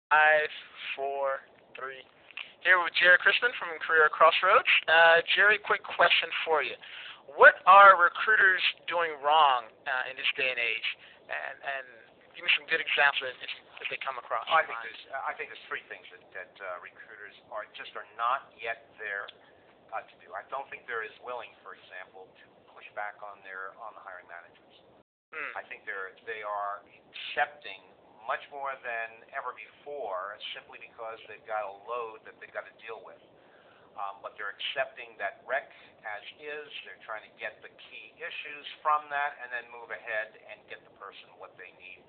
Five, four, three. Here with Gerry Crispin from Career Crossroads. Gerry, quick question for you. What are recruiters doing wrong in this day and age? And give me some good examples if they come across I your think mind. there's three things that recruiters are not yet there to do. I don't think they're as willing, for example, to push back on the hiring managers. Hmm. I think they are accepting much more than ever before, simply because they've got a load that they've got to deal with. But they're accepting that rec as is. They're trying to get the key issues from that and then move ahead and get the person what they need.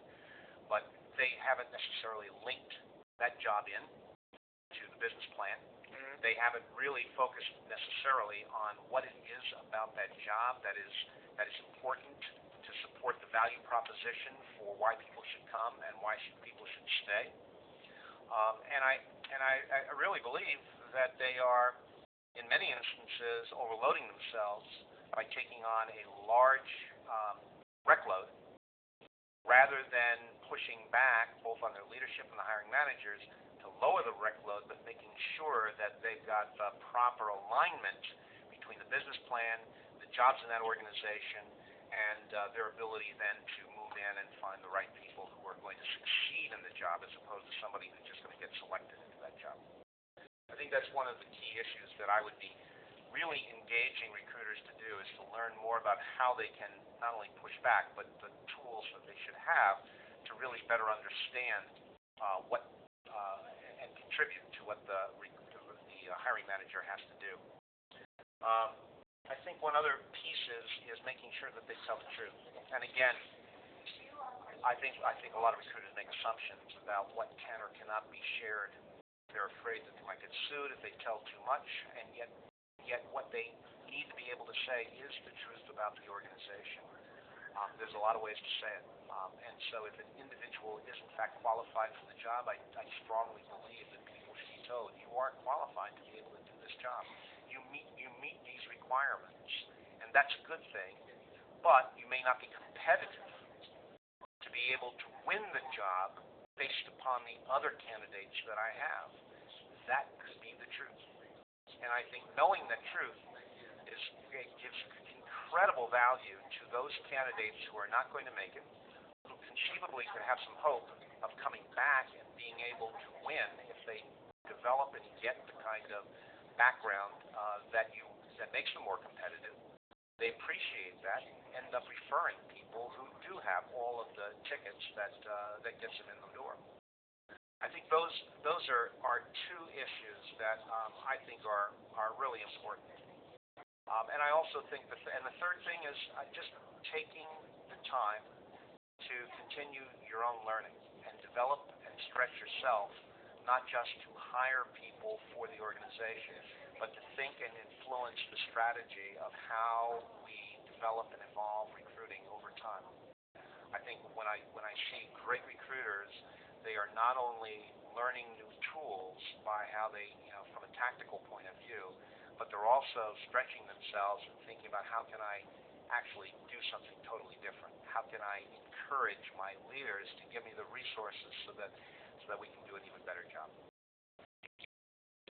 But they haven't necessarily linked that job in to the business plan. Hmm. They haven't really focused necessarily on what it is about that job that is important to support the value proposition for why people should come and why people should stay. And I really believe that they are, in many instances, overloading themselves by taking on a large rec load rather than pushing back both on their leadership and the hiring managers to lower the rec load, but making sure that they've got the proper alignment between the business plan, the jobs in that organization, and their ability then to move in and find the right people who are going to succeed in the job as opposed to somebody who's just going to get selected into that job. I think that's one of the key issues that I would be really engaging recruiters to do, is to learn more about how they can not only push back, but the tools that they should have to really better understand what and contribute to what the hiring manager has to do. I think one other piece is making sure that they tell the truth. And again, I think a lot of recruiters make assumptions about what can or cannot be shared. They're afraid that they might get sued if they tell too much, and yet what they need to be able to say is the truth about the organization. There's a lot of ways to say it. And so if an individual is in fact qualified for the job, I strongly believe that people should be told, you are qualified to be able to do this job. You meet these requirements, and that's a good thing, but you may not be competitive to be able to win the job based upon the other candidates that I have. That could be the truth. And I think knowing that truth gives incredible value to those candidates who are not going to make it, who conceivably could have some hope of coming back and being able to win if they develop and get the kind of background that makes them more competitive. They appreciate that, end up referring people who do have all of the tickets that gets them in the door. I think those are two issues that I think are really important. And I also think and the third thing is just taking the time to continue your own learning and develop and stretch yourself, not just to hire people for the organization, but to think and influence the strategy of how we develop and evolve recruiting over time. I think when I see great recruiters, they are not only learning new tools by how they, from a tactical point of view, but they're also stretching themselves and thinking about how can I actually do something totally different? How can I encourage my leaders to give me the resources so that we can do an even better job?